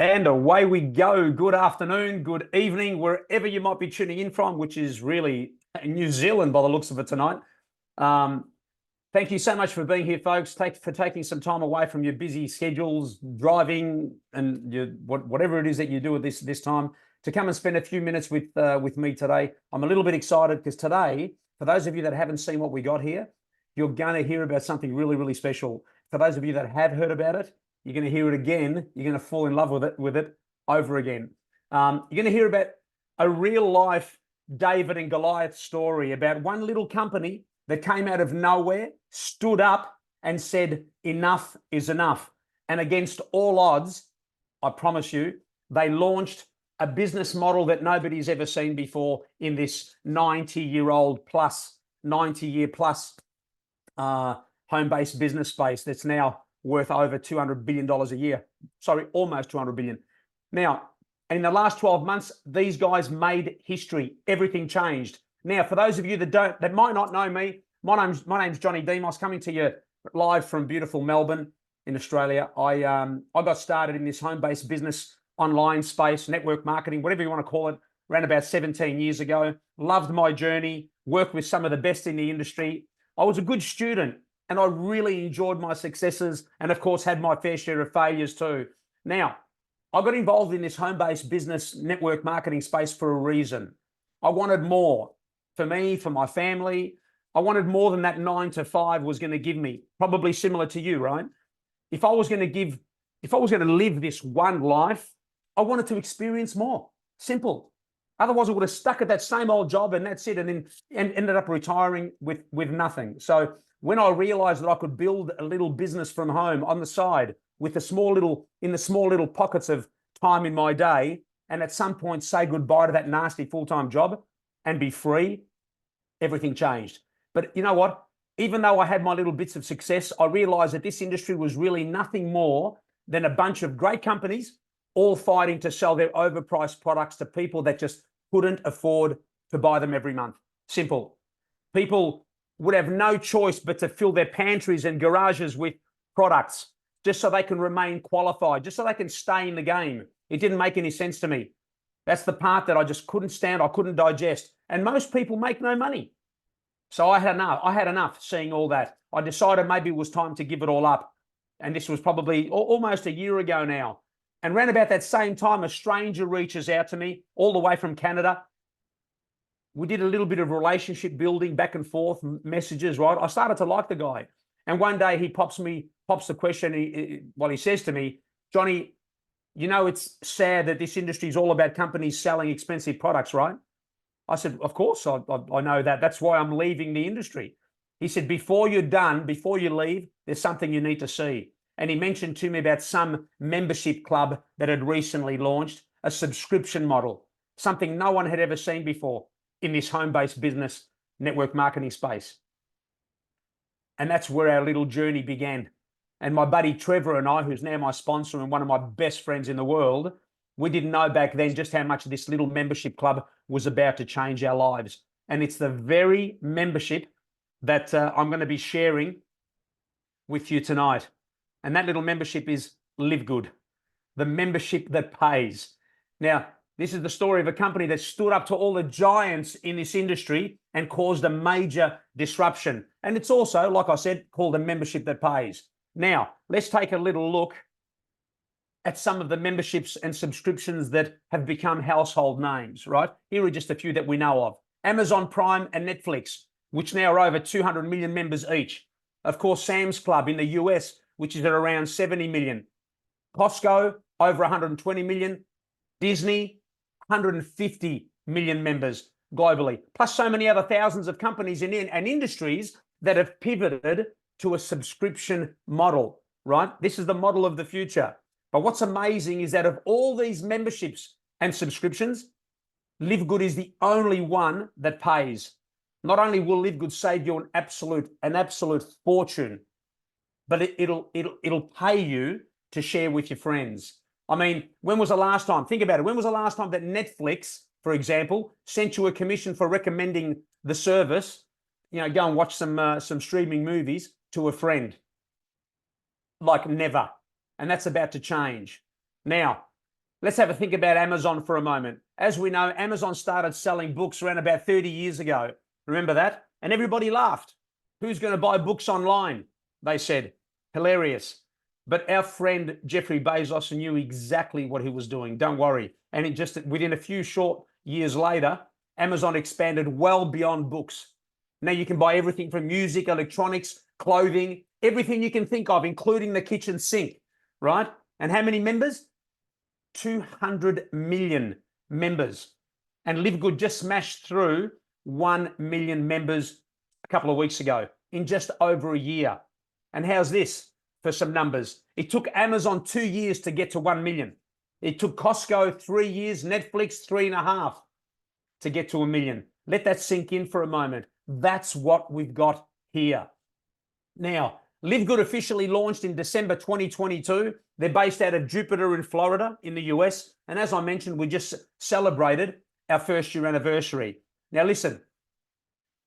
And away we go. Good afternoon, good evening, wherever you might be tuning in from, which is really New Zealand by the looks of it tonight. Thank you so much for being here, folks. For taking some time away from your busy schedules, driving, and whatever it is that you do at this time to come and spend a few minutes with me today. I'm a little bit excited because today, for those of you that haven't seen what we got here, you're going to hear about something really, really special. For those of you that have heard about it, you're going to hear it again. You're going to fall in love with it over again. You're going to hear about a real life David and Goliath story about one little company that came out of nowhere, stood up and said, enough is enough. And against all odds, I promise you, they launched a business model that nobody's ever seen before in this 90-year-old plus, 90-year plus home-based business space that's now worth over $200 billion a year. Sorry, almost $200 billion. Now, in the last 12 months, these guys made history. Everything changed. Now, for those of you that might not know me, my name's Johnny Demos, coming to you live from beautiful Melbourne in Australia. I got started in this home-based business online space, network marketing, whatever you want to call it, around about 17 years ago. Loved my journey, worked with some of the best in the industry. I was a good student and I really enjoyed my successes and, of course, had my fair share of failures too. Now, I got involved in this home-based business network marketing space for a reason. I wanted more for me, for my family. I wanted more than that 9 to 5 was going to give me, probably similar to you, right? If I was going to live this one life, I wanted to experience more. Simple. Otherwise, I would have stuck at that same old job and that's it, and then ended up retiring with nothing. So when I realized that I could build a little business from home on the side with the small little pockets of time in my day, and at some point say goodbye to that nasty full-time job and be free, everything changed. But you know what? Even though I had my little bits of success, I realized that this industry was really nothing more than a bunch of great companies all fighting to sell their overpriced products to people that just couldn't afford to buy them every month. Simple. People would have no choice but to fill their pantries and garages with products just so they can remain qualified, just so they can stay in the game. It didn't make any sense to me. That's the part that I just couldn't stand. I couldn't digest. And most people make no money. So I had enough. I had enough seeing all that. I decided maybe it was time to give it all up. And this was probably almost a year ago now. And around about that same time, a stranger reaches out to me all the way from Canada. We did a little bit of relationship building, back and forth messages, right? I started to like the guy. And one day he pops the question. He says to me, Johnny, you know, it's sad that this industry is all about companies selling expensive products, right? I said, of course, I know that. That's why I'm leaving the industry. He said, before you're done, before you leave, there's something you need to see. And he mentioned to me about some membership club that had recently launched, a subscription model, something no one had ever seen before in this home-based business network marketing space. And that's where our little journey began. And my buddy Trevor and I, who's now my sponsor and one of my best friends in the world, we didn't know back then just how much this little membership club was about to change our lives. And it's the very membership that I'm going to be sharing with you tonight. And that little membership is Livegood, the membership that pays. Now, this is the story of a company that stood up to all the giants in this industry and caused a major disruption. And it's also, like I said, called a membership that pays. Now, let's take a little look at some of the memberships and subscriptions that have become household names, right? Here are just a few that we know of. Amazon Prime and Netflix, which now are over 200 million members each. Of course, Sam's Club in the US, which is at around 70 million. Costco, over 120 million. Disney, 150 million members globally. Plus so many other thousands of companies and industries that have pivoted to a subscription model, right? This is the model of the future. But what's amazing is that of all these memberships and subscriptions, Livegood is the only one that pays. Not only will Livegood save you an absolute fortune, but it'll pay you to share with your friends. I mean, when was the last time? Think about it. When was the last time that Netflix, for example, sent you a commission for recommending the service? You know, go and watch some streaming movies to a friend. Like never. And that's about to change. Now, Let's have a think about Amazon for a moment. As we know, Amazon started selling books around about 30 years ago. Remember that? And everybody laughed. Who's going to buy books online? They said. Hilarious. But our friend Jeffrey Bezos knew exactly what he was doing. Don't worry. And it just within a few short years later, Amazon expanded well beyond books. Now you can buy everything from music, electronics, clothing, everything you can think of, including the kitchen sink, right? And how many members? 200 million members. And Livegood just smashed through 1 million members a couple of weeks ago in just over a year. And how's this for some numbers? It took Amazon 2 years to get to 1 million. It took Costco 3 years, Netflix 3.5 to get to 1 million. Let that sink in for a moment. That's what we've got here. Now, Livegood officially launched in December 2022. They're based out of Jupiter in Florida in the US. And as I mentioned, we just celebrated our first year anniversary. Now listen,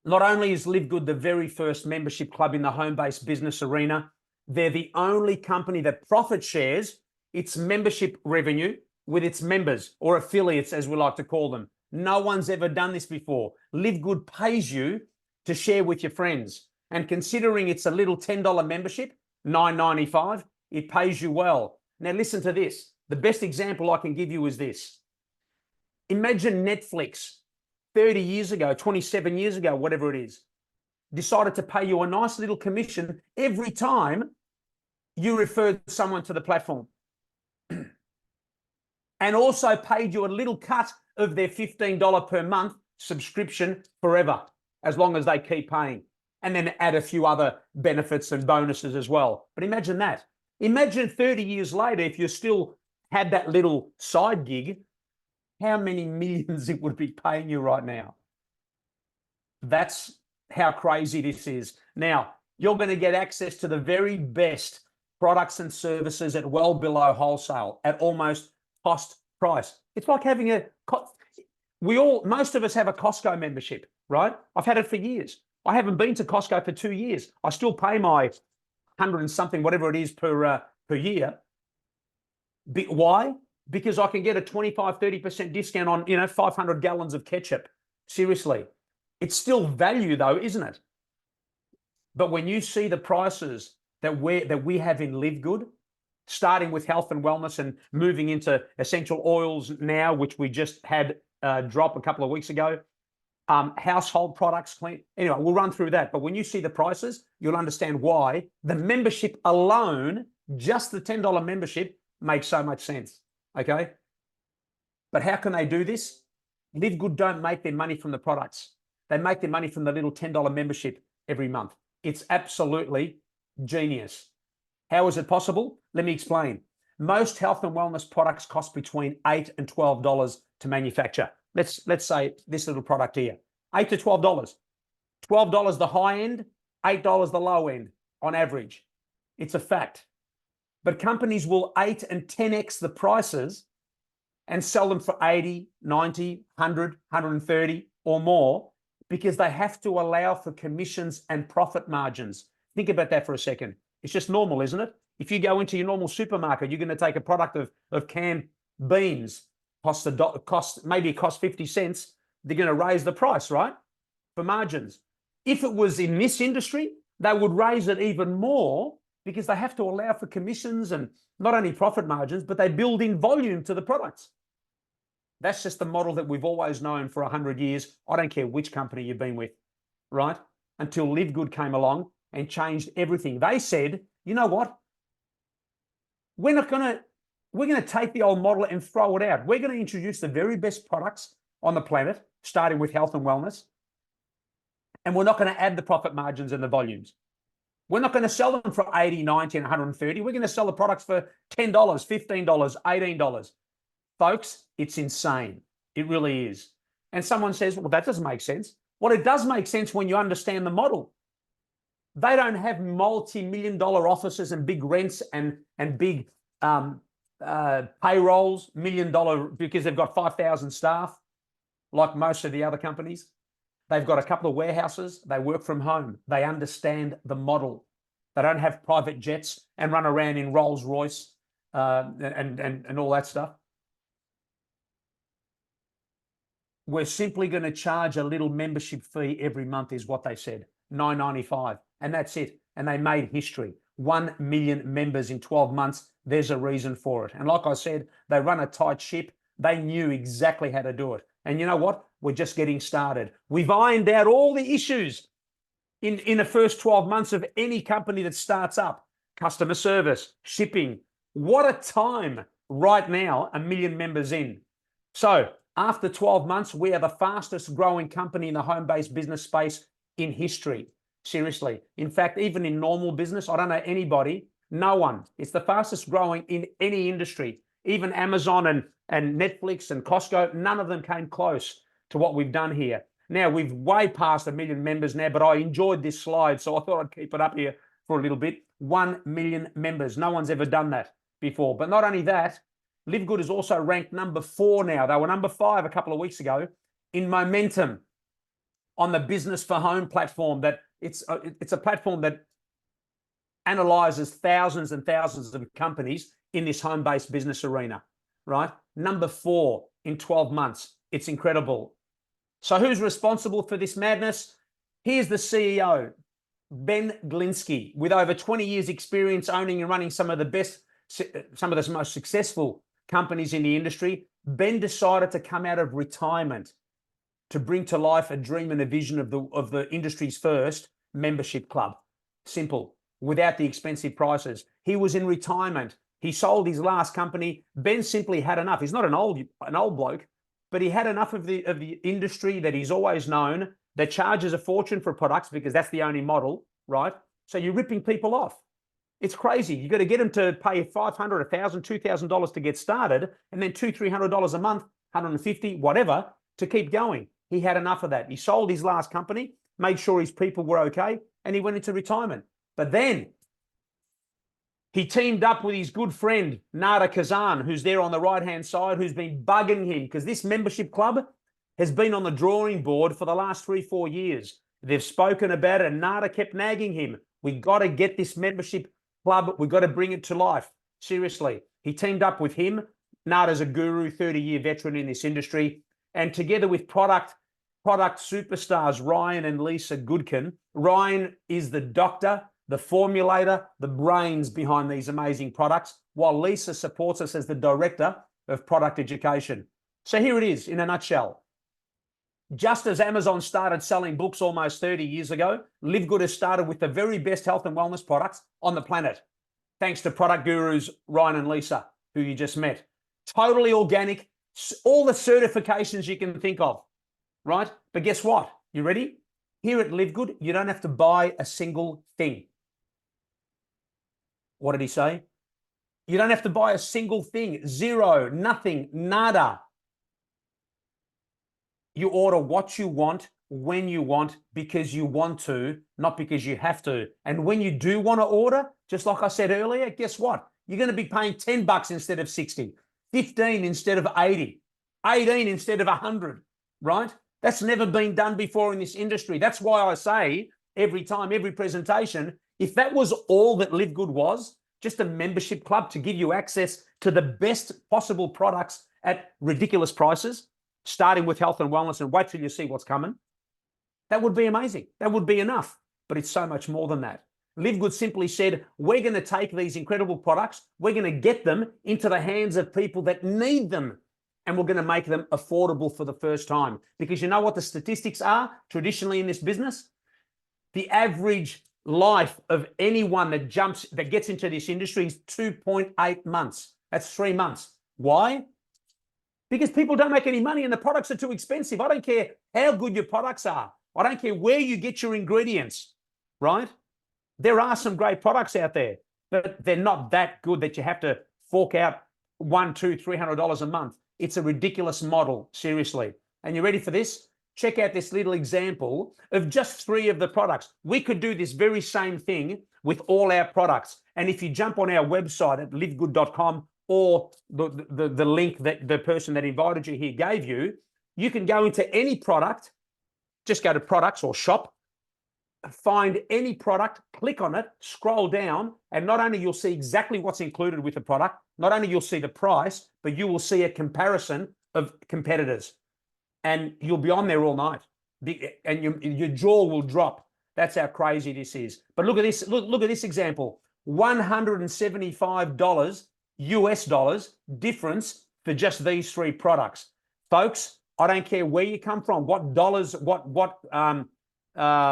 not only is Livegood the very first membership club in the home-based business arena, they're the only company that profit shares its membership revenue with its members, or affiliates as we like to call them. No one's ever done this before. Livegood pays you to share with your friends. And considering it's a little $10 membership, $9.95, it pays you well. Now listen to this. The best example I can give you is this. Imagine Netflix 30 years ago, 27 years ago, whatever it is, decided to pay you a nice little commission every time you referred someone to the platform. And also paid you a little cut of their $15 per month subscription forever, as long as they keep paying. And then add a few other benefits and bonuses as well. But imagine that. Imagine 30 years later, if you still had that little side gig, how many millions it would be paying you right now. That's how crazy this is. Now, you're going to get access to the very best products and services at well below wholesale, at almost cost price. It's like having most of us have a Costco membership, right? I've had it for years. I haven't been to Costco for 2 years. I still pay my 100 and something, whatever it is per year. Why? Because I can get a 25, 30% discount on, 500 gallons of ketchup. Seriously. It's still value though, isn't it? But when you see the prices that we have in Livegood, starting with health and wellness and moving into essential oils now, which we just had drop a couple of weeks ago, household products, clean. Anyway, we'll run through that. But when you see the prices, you'll understand why the membership alone, just the $10 membership, makes so much sense. Okay. But how can they do this? Livegood don't make their money from the products. They make their money from the little $10 membership every month. It's absolutely genius. How is it possible? Let me explain. Most health and wellness products cost between $8 and $12 to manufacture. Let's say this little product here, $8 to $12. $12 the high end, $8 the low end on average. It's a fact. But companies will 8 and 10x the prices and sell them for 80, 90, 100, 130 or more, because they have to allow for commissions and profit margins. Think about that for a second. It's just normal, isn't it? If you go into your normal supermarket, you're going to take a product of canned beans, maybe it costs 50 cents. They're going to raise the price, right? For margins. If it was in this industry, they would raise it even more, because they have to allow for commissions and not only profit margins, but they build in volume to the products. That's just the model that we've always known for 100 years. I don't care which company you've been with, right? Until Livegood came along and changed everything. They said, you know what? We're going to take the old model and throw it out. We're going to introduce the very best products on the planet, starting with health and wellness. And we're not going to add the profit margins and the volumes. We're not going to sell them for 80, 90, and 130. We're going to sell the products for $10, $15, $18. Folks, it's insane. It really is. And someone says, well, that doesn't make sense. Well, it does make sense when you understand the model. They don't have multi-million-dollar offices and big rents and big payrolls, $1 million, because they've got 5,000 staff, like most of the other companies. They've got a couple of warehouses. They work from home. They understand the model. They don't have private jets and run around in Rolls Royce and all that stuff. we're simply going to charge a little membership fee every month is what they said, $9.95. And that's it. And they made history. 1 million members in 12 months. There's a reason for it. And like I said, they run a tight ship. They knew exactly how to do it. And you know what? We're just getting started. We've ironed out all the issues in the first 12 months of any company that starts up. Customer service, shipping. What a time right now, 1 million members in. So after 12 months, we are the fastest growing company in the home-based business space in history. Seriously. In fact, even in normal business, I don't know anybody, no one. It's the fastest growing in any industry. Even Amazon and Netflix and Costco, none of them came close to what we've done here. Now, we've way past 1 million members now, but I enjoyed this slide, so I thought I'd keep it up here for a little bit. 1 million members. No one's ever done that before. But not only that, Livegood is also ranked number 4 now. They were number 5 a couple of weeks ago in momentum on the Business for Home platform. That it's a platform that analyzes thousands and thousands of companies in this home-based business arena, right? Number 4 in 12 months. It's incredible. So who's responsible for this madness? Here's the CEO, Ben Glinsky, with over 20 years experience owning and running some of the most successful companies in the industry. Ben decided to come out of retirement to bring to life a dream and a vision of the industry's first membership club. Simple, without the expensive prices. He was in retirement. He sold his last company. Ben simply had enough. He's not an old bloke, but he had enough of the industry that he's always known, that charges a fortune for products because that's the only model, right? So you're ripping people off. It's crazy. You got to get them to pay $500, $1,000, $2,000 to get started, and then $200-300 a month, $150, whatever, to keep going. He had enough of that. He sold his last company, made sure his people were okay, and he went into retirement. But then he teamed up with his good friend, Nada Kazan, who's there on the right-hand side, who's been bugging him because this membership club has been on the drawing board for the last 3-4 years. They've spoken about it, and Nada kept nagging him. We got to get this membership club. We've got to bring it to life. Seriously. He teamed up with him. Nada's a guru, 30-year veteran in this industry. And together with product superstars, Ryan and Lisa Goodkin. Ryan is the doctor, the formulator, the brains behind these amazing products, while Lisa supports us as the director of product education. So here it is in a nutshell. Just as Amazon started selling books almost 30 years ago, Livegood has started with the very best health and wellness products on the planet, thanks to product gurus Ryan and Lisa, who you just met. Totally organic, all the certifications you can think of, right? But guess what? You ready? Here at Livegood, you don't have to buy a single thing. What did he say? You don't have to buy a single thing. Zero, nothing, nada. You order what you want, when you want, because you want to, not because you have to. And when you do want to order, just like I said earlier, guess what? You're going to be paying $10 instead of 60, 15 instead of 80, 18 instead of 100, right? That's never been done before in this industry. That's why I say every time, every presentation, if that was all that Livegood was, just a membership club to give you access to the best possible products at ridiculous prices, starting with health and wellness, and wait till you see what's coming, that would be amazing. That would be enough. But it's so much more than that. Livegood simply said, we're going to take these incredible products, we're going to get them into the hands of people that need them, and we're going to make them affordable for the first time. Because you know what the statistics are traditionally in this business? The average life of anyone that gets into this industry is 2.8 months. That's 3 months. Why? Because people don't make any money and the products are too expensive. I don't care how good your products are. I don't care where you get your ingredients, right? There are some great products out there, but they're not that good that you have to fork out $100, $200, $300 a month. It's a ridiculous model, seriously. And you ready for this? Check out this little example of just 3 of the products. We could do this very same thing with all our products. And if you jump on our website at livegood.com, or the link that the person that invited you here gave you, you can go into any product, just go to products or shop, find any product, click on it, scroll down, and not only you'll see exactly what's included with the product, not only you'll see the price, but you will see a comparison of competitors. and you'll be on there all night, and your jaw will drop. That's how crazy this is. But look at this. Look at this example. $175 US dollars difference for just these three products, folks. I don't care where you come from, what dollars, what type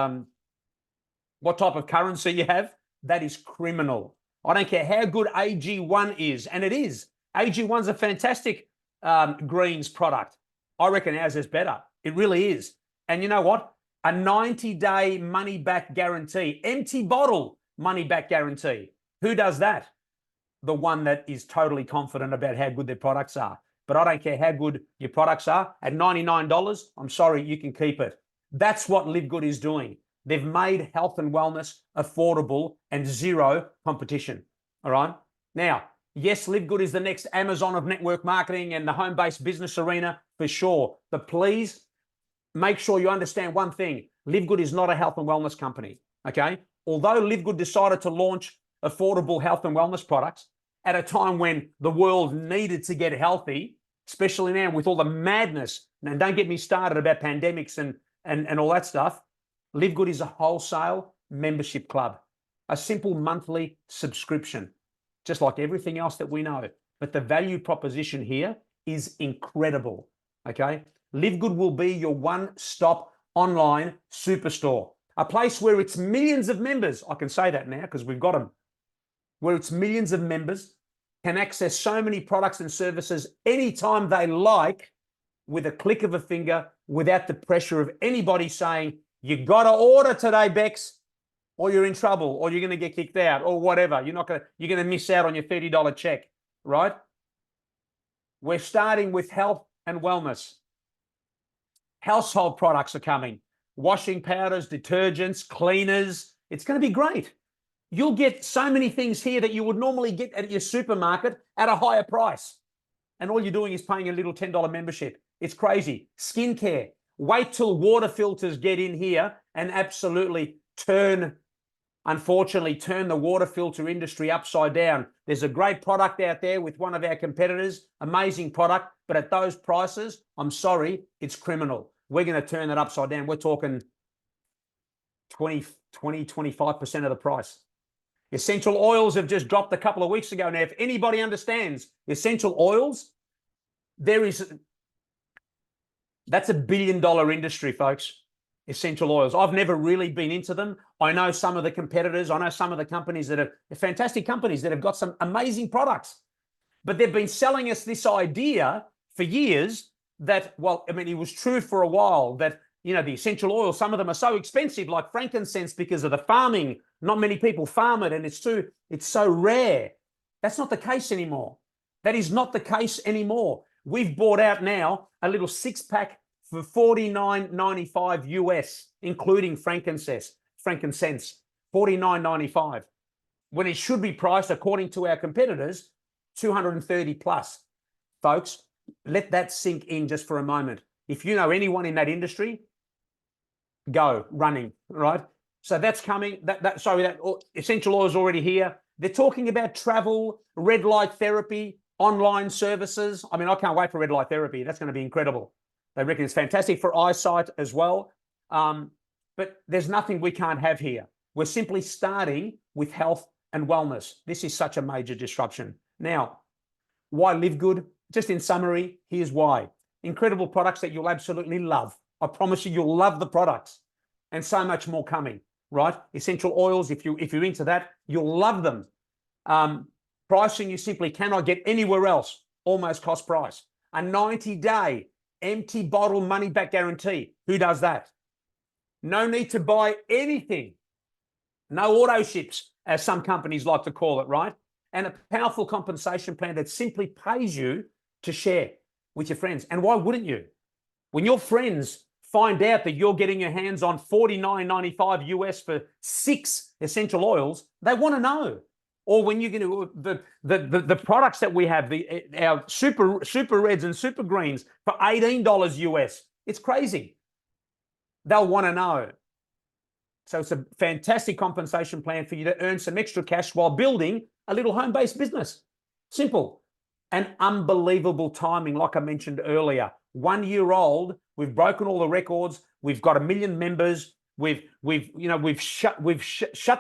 of currency you have. That is criminal. I don't care how good AG1 is, and it is. AG1's a fantastic greens product. I reckon ours is better. It really is. And you know what? A 90-day money-back guarantee, empty bottle money-back guarantee. Who does that? The one that is totally confident about how good their products are. But I don't care how good your products are. At $99, I'm sorry, you can keep it. That's what Livegood is doing. They've made health and wellness affordable and zero competition. All right? Now, yes, Livegood is the next Amazon of network marketing and the home-based business arena for sure. But please make sure you understand one thing. Livegood is not a health and wellness company, okay? Although Livegood decided to launch affordable health and wellness products at a time when the world needed to get healthy, especially now with all the madness, and don't get me started about pandemics and all that stuff, Livegood is a wholesale membership club, a simple monthly subscription, just like everything else that we know. But the value proposition here is incredible, okay? Livegood will be your one-stop online superstore, a place where it's millions of members. I can say that now because we've got them. Where it's millions of members can access so many products and services anytime they like with a click of a finger without the pressure of anybody saying, you got to order today, Bex, or you're in trouble, or you're going to get kicked out, or whatever. You're going to miss out on your $30 check, right? We're starting with health and wellness. Household products are coming. Washing powders, detergents, cleaners. It's going to be great. You'll get so many things here that you would normally get at your supermarket at a higher price. And all you're doing is paying a little $10 membership. It's crazy. Skincare. Wait till water filters get in here and absolutely unfortunately turn the water filter industry upside down. There's a great product out there with one of our competitors, amazing product, but at those prices, I'm sorry, it's criminal. We're going to turn that upside down. We're talking 25% of the price. Essential oils have just dropped a couple of weeks ago. Now, if anybody understands essential oils, that's a $1 billion industry, folks. Essential oils. I've never really been into them. I know some of the competitors. I know some of the companies that are fantastic companies that have got some amazing products. But they've been selling us this idea for years that, well, I mean, it was true for a while that, you know, the essential oils, some of them are so expensive, like frankincense, because of the farming. Not many people farm it, and it's so rare. That's not the case anymore. That is not the case anymore. We've bought out now a little 6-pack for $49.95 US, including frankincense, $49.95, when it should be priced, according to our competitors, $230 plus. Folks, let that sink in just for a moment. If you know anyone in that industry, go running, right? So that's coming. That essential oil is already here. They're talking about travel, red light therapy, online services. I mean, I can't wait for red light therapy. That's going to be incredible. They reckon it's fantastic for eyesight as well. But there's nothing we can't have here. We're simply starting with health and wellness. This is such a major disruption. Now, why Livegood? Just in summary, here's why. Incredible products that you'll absolutely love. I promise you'll love the products, and so much more coming, right? Essential oils, if you're into that, you'll love them. Pricing you simply cannot get anywhere else, almost cost price. A 90-day empty bottle money-back guarantee. Who does that? No need to buy anything. No auto ships, as some companies like to call it, right? And a powerful compensation plan that simply pays you to share with your friends. And why wouldn't you? When your friends find out that you're getting your hands on $49.95 US for 6 essential oils, they want to know. Or when you're going to the products that we have, our super reds and super greens for $18 US. It's crazy. They'll want to know. So it's a fantastic compensation plan for you to earn some extra cash while building a little home-based business. Simple. And unbelievable timing, like I mentioned earlier. 1 year old We've broken all the records. We've got 1 million members. We've shut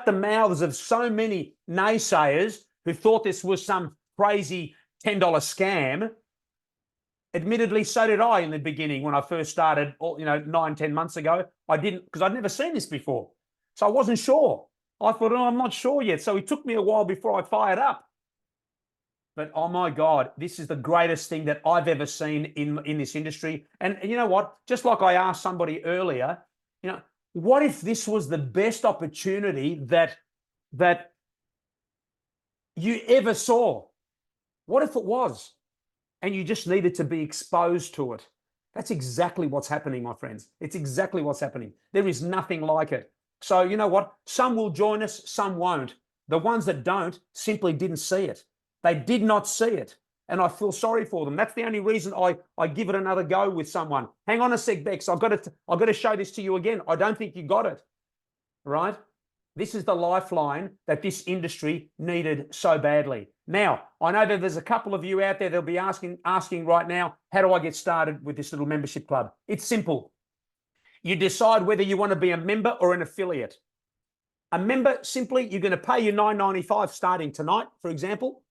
the mouths of so many naysayers who thought this was some crazy $10 scam. Admittedly, so did I in the beginning when I first started, 9-10 months ago. I didn't, because I'd never seen this before. So I wasn't sure. I thought, oh, I'm not sure yet. So it took me a while before I fired up. But oh my God, this is the greatest thing that I've ever seen in this industry. And you know what? Just like I asked somebody earlier, what if this was the best opportunity that you ever saw? What if it was? And you just needed to be exposed to it. That's exactly what's happening, my friends. It's exactly what's happening. There is nothing like it. So you know what? Some will join us, some won't. The ones that don't simply didn't see it. They did not see it. And I feel sorry for them. That's the only reason I give it another go with someone. Hang on a sec, Bex. I've got to show this to you again. I don't think you got it. Right? This is the lifeline that this industry needed so badly. Now, I know that there's a couple of you out there that'll be asking right now, how do I get started with this little membership club? It's simple. You decide whether you want to be a member or an affiliate. A member, simply, you're going to pay your $9.95 starting tonight, for example.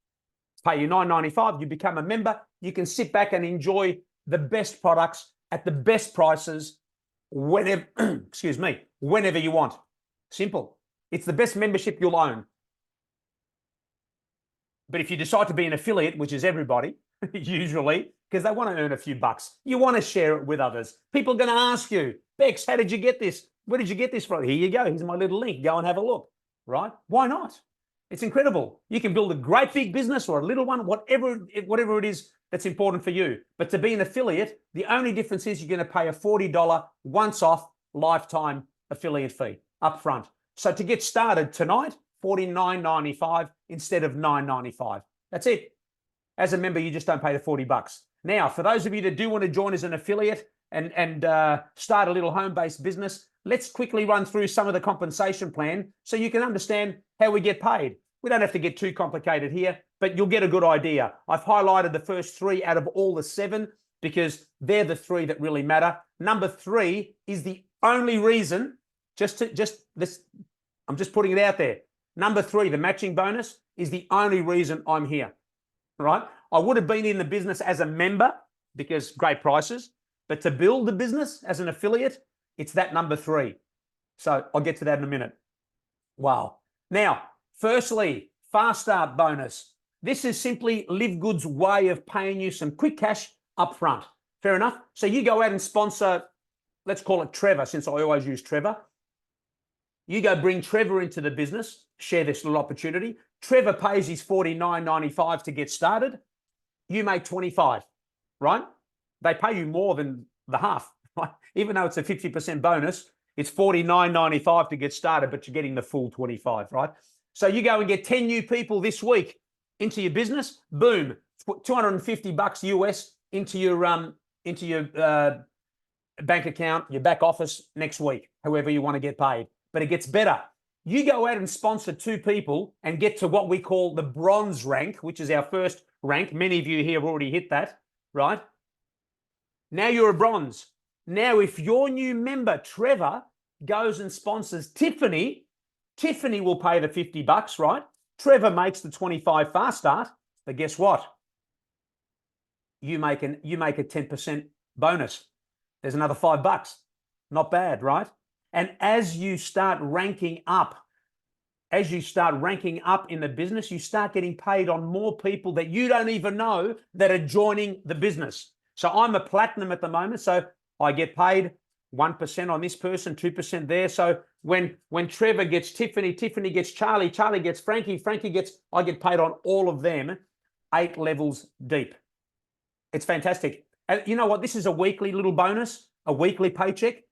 Pay your $9.95, you become a member. You can sit back and enjoy the best products at the best prices whenever, whenever you want. Simple. It's the best membership you'll own. But if you decide to be an affiliate, which is everybody, usually, because they want to earn a few bucks, you want to share it with others. People are going to ask you, Bex, how did you get this? Where did you get this from? Here you go. Here's my little link. Go and have a look. Right? Why not? It's incredible. You can build a great big business or a little one, whatever it is that's important for you. But to be an affiliate, the only difference is you're going to pay a $40 once-off lifetime affiliate fee up front. So to get started tonight, $49.95 instead of $9.95. That's it. As a member, you just don't pay the $40. Now, for those of you that do want to join as an affiliate and start a little home-based business, let's quickly run through some of the compensation plan so you can understand how we get paid. We don't have to get too complicated here, but you'll get a good idea. I've highlighted the first 3 out of all the 7 because they're the 3 that really matter. Number 3 is the only reason, I'm just putting it out there. Number 3, the matching bonus, is the only reason I'm here, right? I would have been in the business as a member because great prices, but to build the business as an affiliate, it's that number 3. So I'll get to that in a minute. Wow. Now, firstly, fast start bonus. This is simply Livegood's way of paying you some quick cash up front. Fair enough? So you go out and sponsor, let's call it Trevor, since I always use Trevor. You go bring Trevor into the business, share this little opportunity. Trevor pays his $49.95 to get started. You make $25, right? They pay you more than the half, right? Even though it's a 50% bonus, it's $49.95 to get started, but you're getting the full 25, right? So you go and get 10 new people this week into your business, boom, $250 US into your bank account, your back office next week, however you want to get paid. But it gets better. You go out and sponsor 2 people and get to what we call the bronze rank, which is our first rank. Many of you here have already hit that, right? Now you're a bronze. Now, if your new member, Trevor, goes and sponsors Tiffany, Tiffany will pay the $50, right? Trevor makes the 25 fast start, but guess what? You make a 10% bonus. There's another $5. Not bad, right? And as you start ranking up in the business, you start getting paid on more people that you don't even know that are joining the business. So I'm a platinum at the moment, so I get paid 1% on this person, 2% there. So when Trevor gets Tiffany, Tiffany gets Charlie, Charlie gets Frankie, Frankie gets, I get paid on all of them 8 levels deep. It's fantastic. And you know what? This is a weekly little bonus, a weekly paycheck.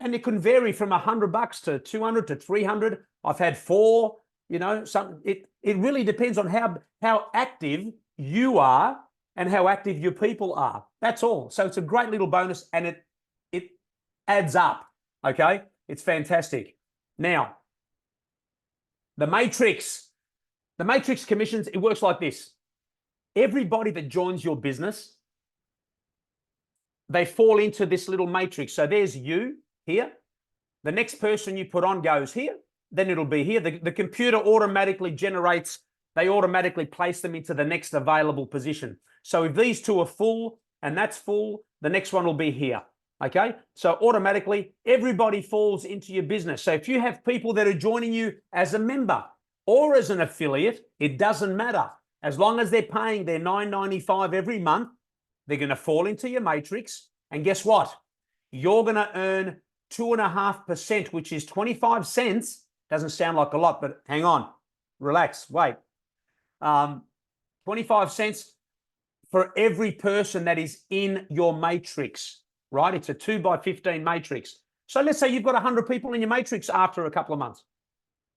And it can vary from $100 to 200 to 300. I've had 4, it really depends on how active you are and how active your people are. That's all. So it's a great little bonus and it adds up. Okay. It's fantastic. Now, the matrix commissions, it works like this. Everybody that joins your business, they fall into this little matrix. So there's you here. The next person you put on goes here. Then it'll be here. The computer automatically generates, they automatically place them into the next available position. So if these two are full and that's full, the next one will be here. Okay, so automatically everybody falls into your business. So if you have people that are joining you as a member or as an affiliate, it doesn't matter. As long as they're paying their $9.95 every month, they're going to fall into your matrix. And guess what? You're going to earn 2.5%, which is 25 cents. Doesn't sound like a lot, but hang on, relax, wait. 25 cents for every person that is in your matrix, right? It's a 2x15 matrix. So let's say you've got 100 people in your matrix after a couple of months.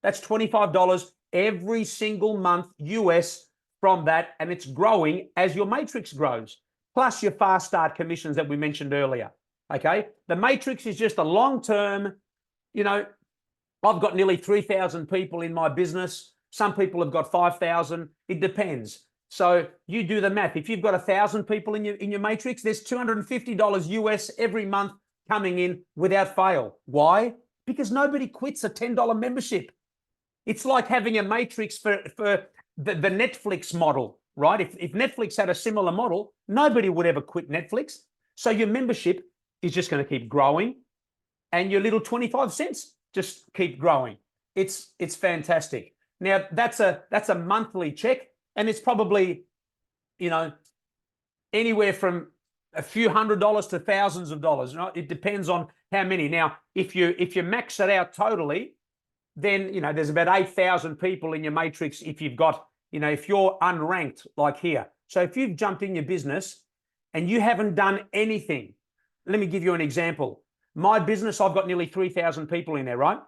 That's $25 every single month US from that, and it's growing as your matrix grows, plus your fast start commissions that we mentioned earlier, okay? The matrix is just a long-term, you know, I've got nearly 3,000 people in my business. Some people have got 5,000. It depends. So you do the math. If you've got 1,000 people in your matrix, there's $250 US every month coming in without fail. Why? Because nobody quits a $10 membership. It's like having a matrix for the Netflix model, right? If Netflix had a similar model, nobody would ever quit Netflix. So your membership is just going to keep growing, and your little 25 cents just keep growing. It's fantastic. Now that's a monthly check, and it's probably, you know, anywhere from a few $100s to thousands of dollars. Right? It depends on how many. Now, if you max it out totally, then, you know, there's about 8,000 people in your matrix if you've got, you know, if you're unranked like here. So if you've jumped in your business and you haven't done anything, let me give you an example. My business, I've got nearly 3,000 people in there, right?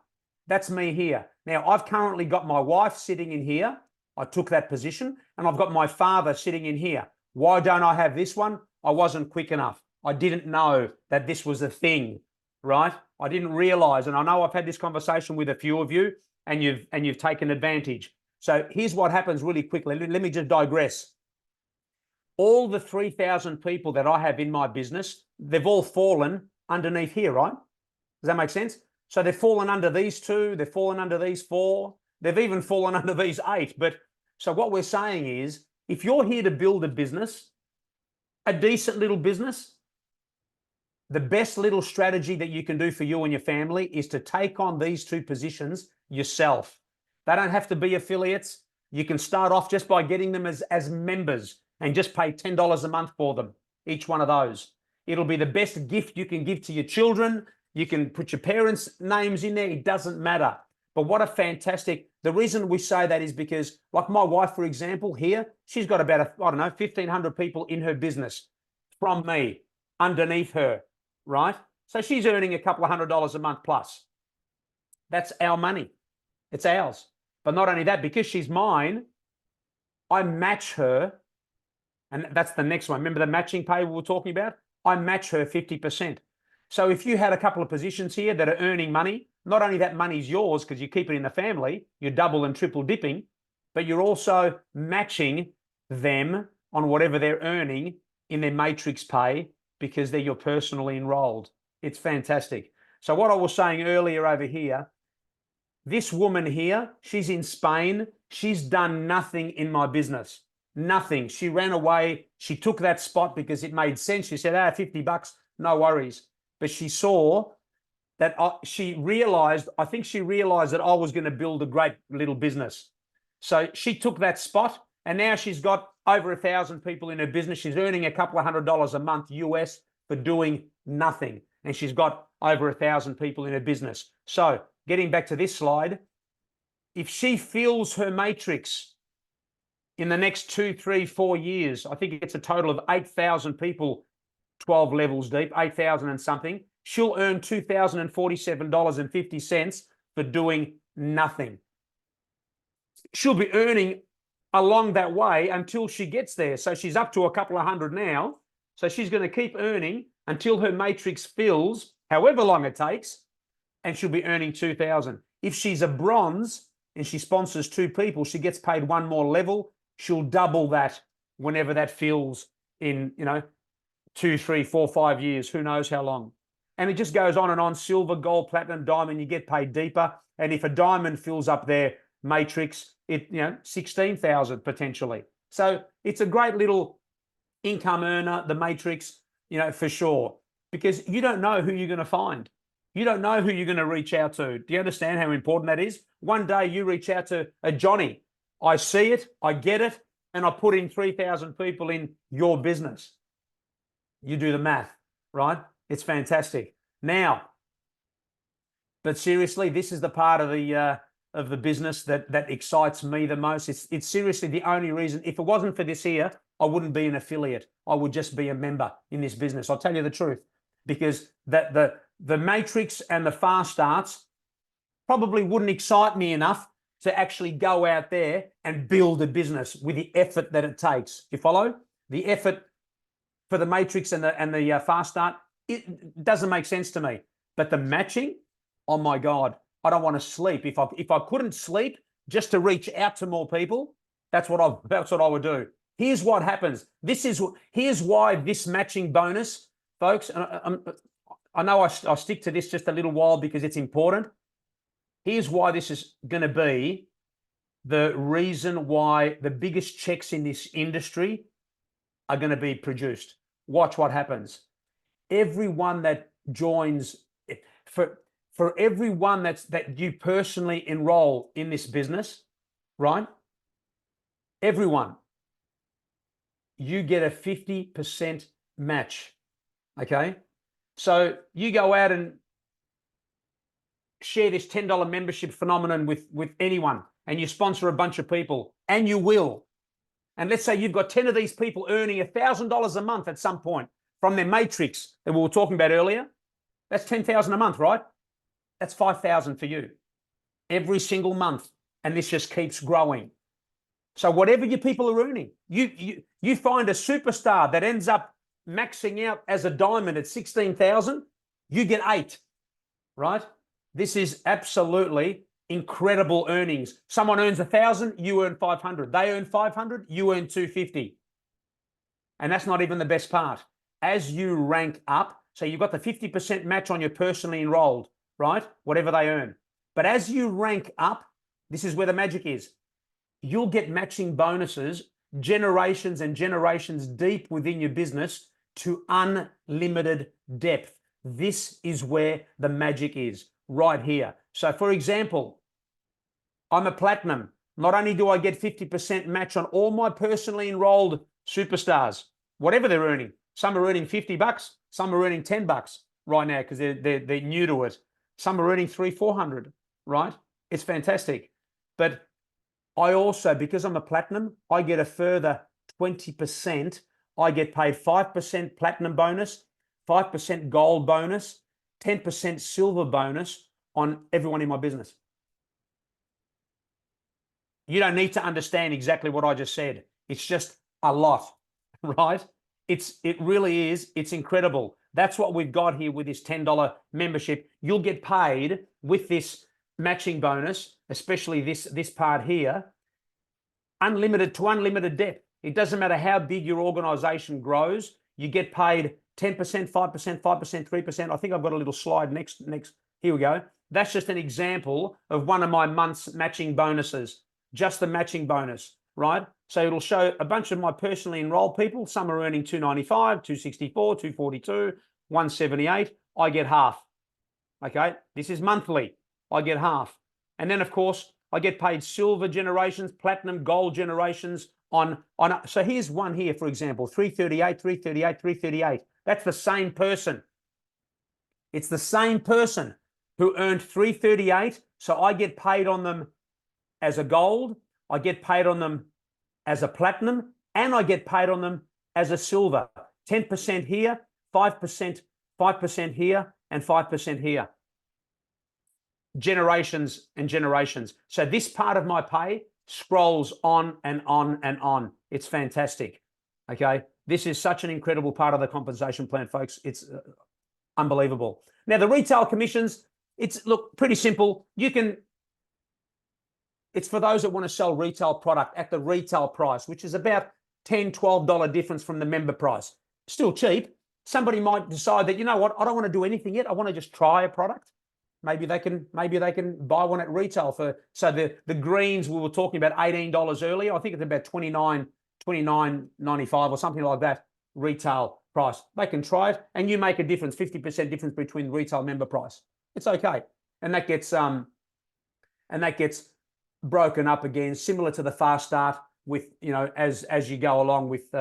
That's me here. Now, I've currently got my wife sitting in here. I took that position, and I've got my father sitting in here. Why don't I have this one? I wasn't quick enough. I didn't know that this was a thing, right? I didn't realize, and I know I've had this conversation with a few of you, and you've taken advantage. So here's what happens really quickly. Let me just digress. All the 3,000 people that I have in my business, they've all fallen underneath here, right? Does that make sense? So they've fallen under these two, they've fallen under these four, they've even fallen under these 8. But so what we're saying is, if you're here to build a business, a decent little business, the best little strategy that you can do for you and your family is to take on these two positions yourself. They don't have to be affiliates. You can start off just by getting them as members and just pay $10 a month for them, each one of those. It'll be the best gift you can give to your children. You can put your parents' names in there. It doesn't matter. But what a fantastic, the reason we say that is because, like my wife, for example, here, she's got about, I don't know, 1,500 people in her business from me underneath her, right? So she's earning a couple of $100s a month plus. That's our money. It's ours. But not only that, because she's mine, I match her. And that's the next one. Remember the matching pay we were talking about? I match her 50%. So if you had a couple of positions here that are earning money, not only that money's yours because you keep it in the family, you're double and triple dipping, but you're also matching them on whatever they're earning in their matrix pay because they're your personally enrolled. It's fantastic. So what I was saying earlier over here, this woman here, she's in Spain. She's done nothing in my business. Nothing. She ran away. She took that spot because it made sense. She said, $50, no worries. But she saw that she realized, I think she realized that I was going to build a great little business. So she took that spot, and now she's got over 1,000 people in her business. She's earning a couple of $100s a month US for doing nothing. And she's got over 1,000 people in her business. So getting back to this slide, if she fills her matrix in the next 2, 3, 4 years, I think it's a total of 8,000 people, 12 levels deep, 8,000 and something, she'll earn $2,047.50 for doing nothing. She'll be earning along that way until she gets there. So she's up to a couple of hundred now. So she's going to keep earning until her matrix fills, however long it takes, and she'll be earning 2,000. If she's a bronze and she sponsors 2 people, she gets paid 1 more level. She'll double that whenever that fills in, you know, 2, 3, 4, 5 years, who knows how long. And it just goes on and on, silver, gold, platinum, diamond, you get paid deeper. And if a diamond fills up their matrix, 16,000 potentially. So it's a great little income earner, the matrix, for sure, because you don't know who you're going to find. You don't know who you're going to reach out to. Do you understand how important that is? One day you reach out to a Johnny. I see it, I get it, and I put in 3,000 people in your business. You do the math, right? It's fantastic. Now, but seriously, this is the part of the business that excites me the most. It's seriously the only reason. If it wasn't for this here, I wouldn't be an affiliate. I would just be a member in this business. I'll tell you the truth, because the matrix and the fast starts probably wouldn't excite me enough to actually go out there and build a business with the effort that it takes. You follow? The effort for the matrix and the fast start, it doesn't make sense to me. But the matching, oh my God, I don't want to sleep. If I couldn't sleep just to reach out to more people, that's what I would do. Here's what happens. Here's why this matching bonus, folks. And I know I'll stick to this just a little while because it's important. Here's why this is going to be the reason why the biggest checks in this industry are going to be produced. Watch what happens. Everyone that joins, for everyone that you personally enroll in this business, right? Everyone, you get a 50% match. Okay. So you go out and share this $10 membership phenomenon with anyone, and you sponsor a bunch of people, and you will. And let's say you've got 10 of these people earning $1,000 a month at some point from their matrix that we were talking about earlier. That's 10,000 a month, right? That's 5,000 for you every single month. And this just keeps growing. So whatever your people are earning, you find a superstar that ends up maxing out as a diamond at 16,000, you get 8, right? This is absolutely incredible earnings. Someone earns 1,000, you earn 500. They earn 500, you earn 250. And that's not even the best part. As you rank up, so you've got the 50% match on your personally enrolled, right? Whatever they earn. But as you rank up, this is where the magic is. You'll get matching bonuses, generations and generations deep within your business to unlimited depth. This is where the magic is, right here. So for example, I'm a platinum. Not only do I get 50% match on all my personally enrolled superstars, whatever they're earning. Some are earning $50, some are earning $10 right now because they're new to it. Some are earning $300-400, right? It's fantastic. But I also, because I'm a platinum, I get a further 20%. I get paid 5% platinum bonus, 5% gold bonus, 10% silver bonus on everyone in my business. You don't need to understand exactly what I just said. It's just a lot, right? It really is. It's incredible. That's what we've got here with this $10 membership. You'll get paid with this matching bonus, especially this part here, unlimited to unlimited depth. It doesn't matter how big your organization grows. You get paid 10%, 5%, 5%, 3%. I think I've got a little slide next. Here we go. That's just an example of one of my month's matching bonuses, just the matching bonus, right? So it'll show a bunch of my personally enrolled people. Some are earning $295, $264, $242, $178. I get half. Okay, this is monthly. I get half. And then, of course, I get paid silver generations, platinum, gold generations on. So here's one here, for example, 338, 338, 338. That's the same person. It's the same person who earned 338. So I get paid on them as a gold. I get paid on them as a platinum, and I get paid on them as a silver. 10% here, 5%, 5% here, and 5% here. Generations and generations. So this part of my pay scrolls on and on and on. It's fantastic. Okay. This is such an incredible part of the compensation plan, folks. It's unbelievable. Now, the retail commissions, look, pretty simple. It's for those that want to sell retail product at the retail price, which is about $10, $12 difference from the member price. Still cheap, somebody might decide that, you know what, I don't want to do anything yet. I want to just try a product. Maybe they can buy one at retail for, so the greens we were talking about $18 earlier. I think it's about $29.95 or something like that retail price. They can try it, and you make a difference, 50% difference between retail member price. It's okay, and that gets broken up again, similar to the fast start, with, you know, as you go along with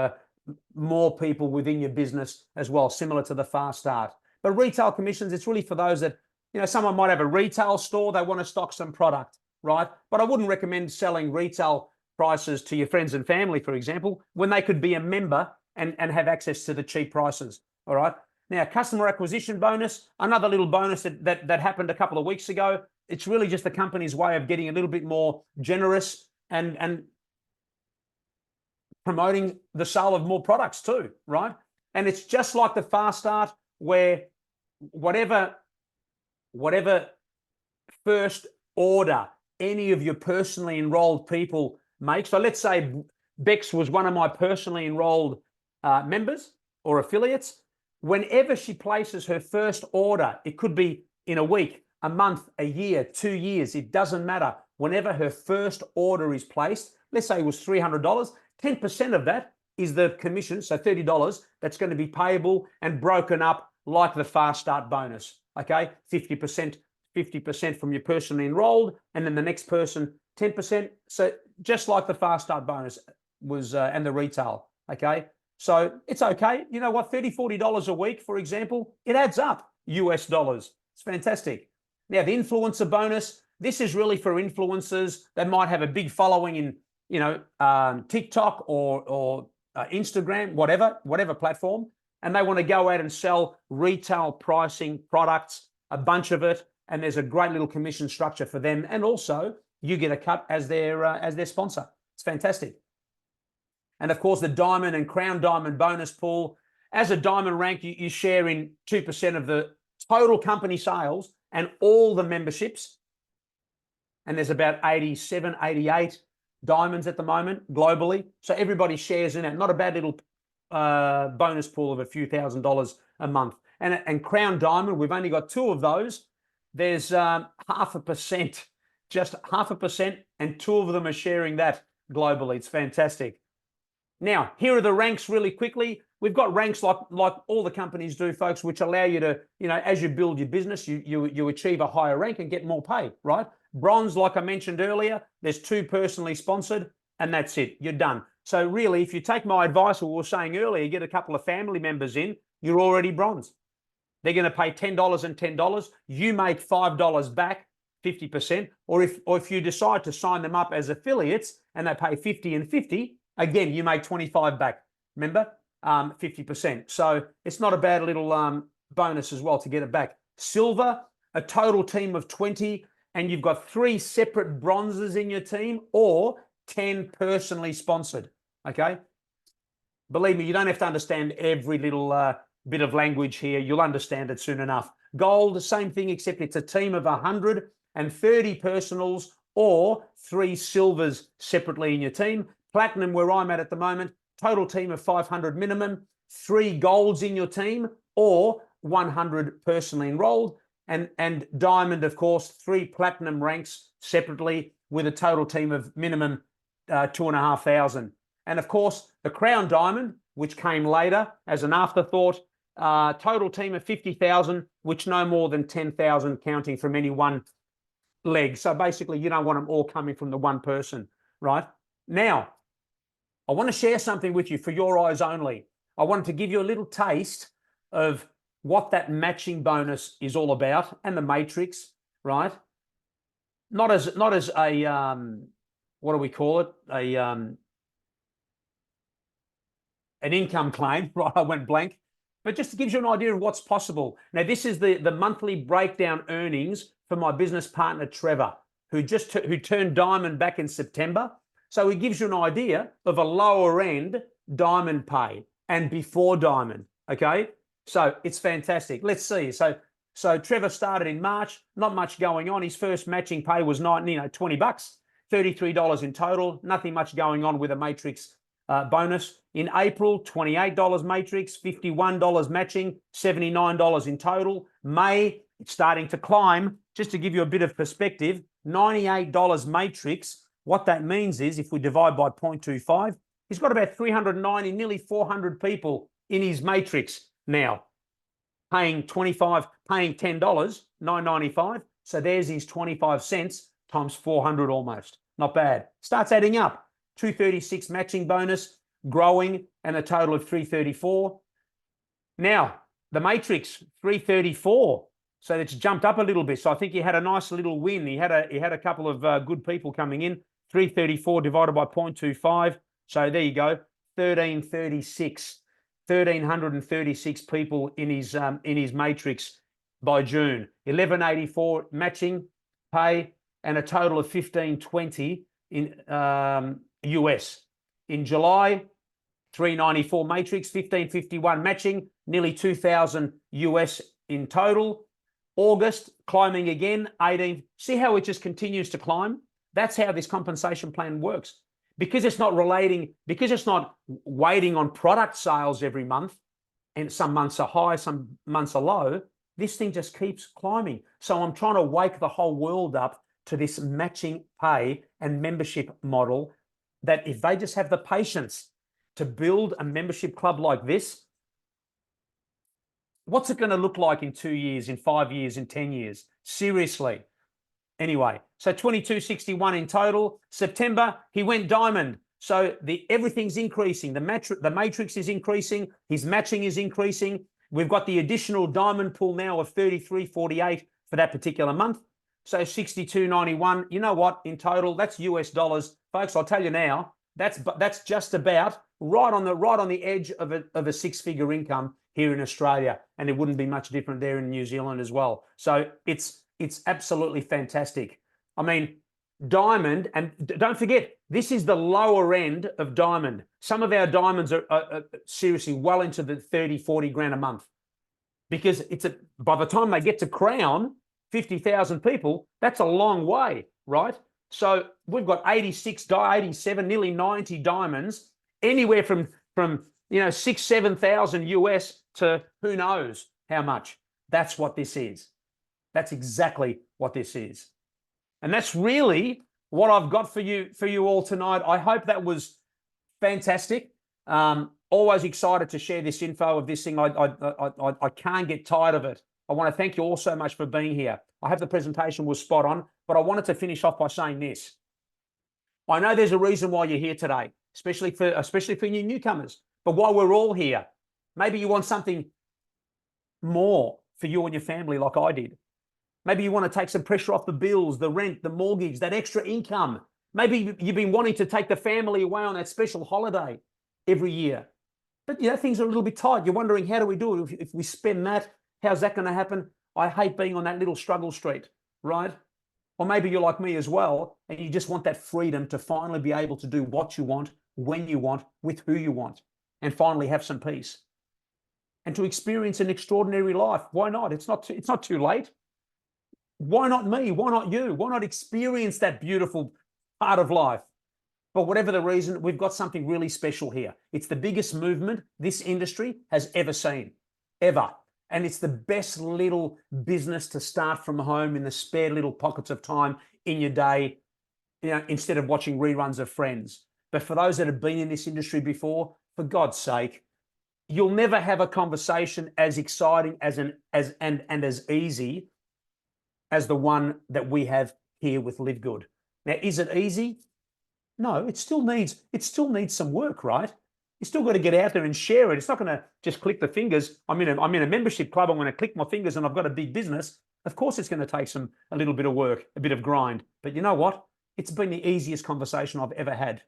more people within your business as well, similar to the fast start. But retail commissions, it's really for those that, you know, someone might have a retail store, they want to stock some product, right? But I wouldn't recommend selling retail prices to your friends and family, for example, when they could be a member and have access to the cheap prices, all right? Now, customer acquisition bonus, another little bonus that happened a couple of weeks ago. It's really just the company's way of getting a little bit more generous and promoting the sale of more products too, right? And it's just like the fast start, where whatever first order any of your personally enrolled people make. So let's say Bex was one of my personally enrolled members or affiliates. Whenever she places her first order, it could be in a week, a month, a year, 2 years, it doesn't matter. Whenever her first order is placed, let's say it was $300, 10% of that is the commission, so $30, that's going to be payable and broken up like the fast start bonus, okay? 50% from your personally enrolled, and then the next person, 10%. So just like the fast start bonus was, and the retail, okay? So it's okay. You know what, $30, $40 a week, for example, it adds up, US dollars. It's fantastic. Now, the influencer bonus, this is really for influencers that might have a big following in, you know, TikTok or Instagram, whatever platform, and they want to go out and sell retail pricing products, a bunch of it, and there's a great little commission structure for them, and also you get a cut as their sponsor. It's fantastic. And of course, the diamond and crown diamond bonus pool. As a diamond rank, you share in 2% of the total company sales and all the memberships. And there's about 87, 88 diamonds at the moment globally. So everybody shares in it. Not a bad little bonus pool of a few $1,000s a month. And crown diamond, we've only got 2 of those. There's 0.5%, just 0.5%, and 2 of them are sharing that globally. It's fantastic. Now, here are the ranks really quickly. We've got ranks like all the companies do, folks, which allow you to, you know, as you build your business, you achieve a higher rank and get more pay, right? Bronze, like I mentioned earlier, there's 2 personally sponsored, and that's it. You're done. So really, if you take my advice, what we were saying earlier, get a couple of family members in, you're already bronze. They're going to pay $10 and $10. You make $5 back, 50%. Or if you decide to sign them up as affiliates and they pay 50 and 50, again, you make 25 back. Remember, 50%. So it's not a bad little bonus as well to get it back. Silver, a total team of 20, and you've got 3 separate bronzes in your team, or 10 personally sponsored. Okay. Believe me, you don't have to understand every little bit of language here. You'll understand it soon enough. Gold, the same thing, except it's a team of 130 personals, or 3 silvers separately in your team. Platinum, where I'm at the moment, total team of 500 minimum, 3 golds in your team, or 100 personally enrolled. And diamond, of course, 3 platinum ranks separately with a total team of minimum 2,500. And of course, the crown diamond, which came later as an afterthought, total team of 50,000, which no more than 10,000 counting from any one leg. So basically, you don't want them all coming from the one person, right? Now, I want to share something with you for your eyes only. I wanted to give you a little taste of what that matching bonus is all about, and the matrix, right? Not as a what do we call it? An income claim, right? I went blank. But just to give you an idea of what's possible. Now, this is the monthly breakdown earnings for my business partner, Trevor, who turned diamond back in September. So he gives you an idea of a lower end diamond pay and before diamond, okay? So it's fantastic. Let's see. So Trevor started in March, not much going on. His first matching pay was $20, $33 in total. Nothing much going on with a matrix bonus. In April, $28 matrix, $51 matching, $79 in total. May, it's starting to climb. Just to give you a bit of perspective, $98 matrix. What that means is if we divide by 0.25, he's got about 390, nearly 400 people in his matrix now, paying $10, $9.95. So there's his 25 cents times 400 almost. Not bad. Starts adding up. 236 matching bonus, growing, and a total of 334. Now, the matrix, 334. So it's jumped up a little bit. So I think he had a nice little win. He had a couple of good people coming in. 334 divided by 0.25. So there you go. 1336. 1,336 people in his matrix by June. 1184 matching pay, and a total of 1520 in US. In July, 394 matrix, 1551 matching, nearly 2,000 US in total. August, climbing again, 18. See how it just continues to climb? That's how this compensation plan works. Because it's not waiting on product sales every month, and some months are high, some months are low, this thing just keeps climbing. So I'm trying to wake the whole world up to this matching pay and membership model, that if they just have the patience to build a membership club like this, what's it going to look like in 2 years, in 5 years, in 10 years? Seriously. Anyway, so 2261 in total. September, he went diamond. So everything's increasing. The matrix is increasing. His matching is increasing. We've got the additional diamond pool now of 33.48 for that particular month. So 62.91. You know what? In total, that's US dollars, folks. I'll tell you now. That's just about right on the edge of a six-figure income here in Australia, and it wouldn't be much different there in New Zealand as well. So it's absolutely fantastic. I mean, diamond, and don't forget, this is the lower end of diamond. Some of our diamonds are seriously well into the 30, 40 grand a month, because by the time they get to crown, 50,000 people, that's a long way, right? So we've got 87, nearly 90 diamonds, anywhere from 6,000-7,000 US to who knows how much. That's what this is. That's exactly what this is. And that's really what I've got for you all tonight. I hope that was fantastic. Always excited to share this info of this thing. I can't get tired of it. I want to thank you all so much for being here. I hope the presentation was spot on, but I wanted to finish off by saying this. I know there's a reason why you're here today, especially for you newcomers. But while we're all here, maybe you want something more for you and your family like I did. Maybe you want to take some pressure off the bills, the rent, the mortgage, that extra income. Maybe you've been wanting to take the family away on that special holiday every year. But things are a little bit tight. You're wondering, how do we do it? If we spend that, how's that going to happen? I hate being on that little struggle street, right? Or maybe you're like me as well, and you just want that freedom to finally be able to do what you want, when you want, with who you want, and finally have some peace. And to experience an extraordinary life. Why not? It's not too late. Why not me? Why not you? Why not experience that beautiful part of life? For whatever the reason, we've got something really special here. It's the biggest movement this industry has ever seen, ever. And it's the best little business to start from home in the spare little pockets of time in your day, instead of watching reruns of Friends. But for those that have been in this industry before, for God's sake, you'll never have a conversation as exciting and as easy as the one that we have here with Livegood. Now, is it easy? No, it still needs some work, right? You still got to get out there and share it. It's not going to just click the fingers. I'm in a membership club. I'm going to click my fingers and I've got a big business. Of course, it's going to take a little bit of work, a bit of grind. But you know what? It's been the easiest conversation I've ever had.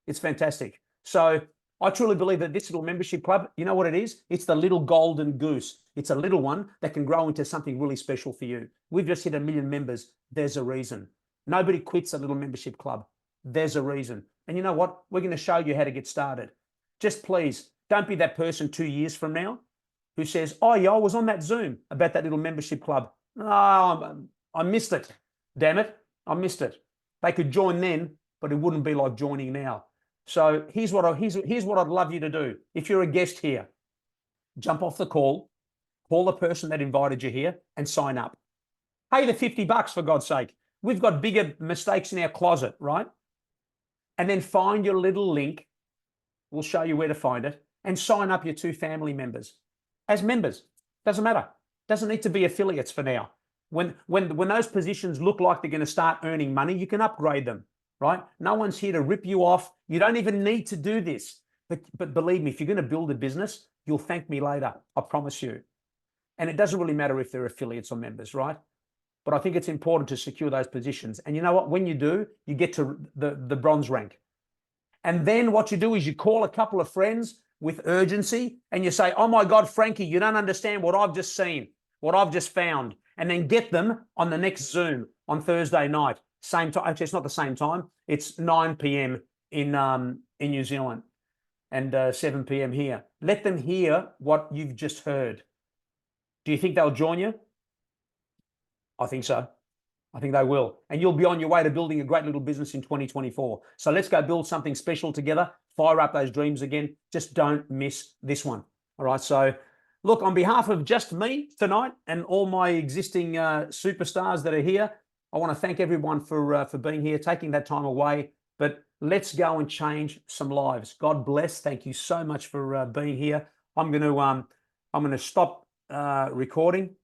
It's fantastic. So I truly believe that this little membership club, you know what it is? It's the little golden goose. It's a little one that can grow into something really special for you. We've just hit 1 million members. There's a reason. Nobody quits a little membership club. There's a reason. And you know what? We're going to show you how to get started. Just please, don't be that person 2 years from now who says, oh yeah, I was on that Zoom about that little membership club. Oh, I missed it. Damn it. I missed it. They could join then, but it wouldn't be like joining now. So here's what I'd love you to do. If you're a guest here, jump off the call the person that invited you here and sign up. Pay the $50 for God's sake. We've got bigger mistakes in our closet, right? And then find your little link. We'll show you where to find it, and sign up your 2 family members as members. Doesn't matter. Doesn't need to be affiliates for now. When those positions look like they're going to start earning money, you can upgrade them, right? No one's here to rip you off. You don't even need to do this. But believe me, if you're going to build a business, you'll thank me later. I promise you. And it doesn't really matter if they're affiliates or members, right? But I think it's important to secure those positions. And you know what? When you do, you get to the bronze rank. And then what you do is you call a couple of friends with urgency and you say, oh my God, Frankie, you don't understand what I've just seen, what I've just found. And then get them on the next Zoom on Thursday night. Same time. Actually, it's not the same time. It's 9 p.m. in New Zealand and 7 p.m. here. Let them hear what you've just heard. Do you think they'll join you? I think so. I think they will. And you'll be on your way to building a great little business in 2024. So let's go build something special together. Fire up those dreams again. Just don't miss this one. All right. So look, on behalf of just me tonight and all my existing superstars that are here, I want to thank everyone for being here, taking that time away. But let's go and change some lives. God bless. Thank you so much for being here. I'm going to stop recording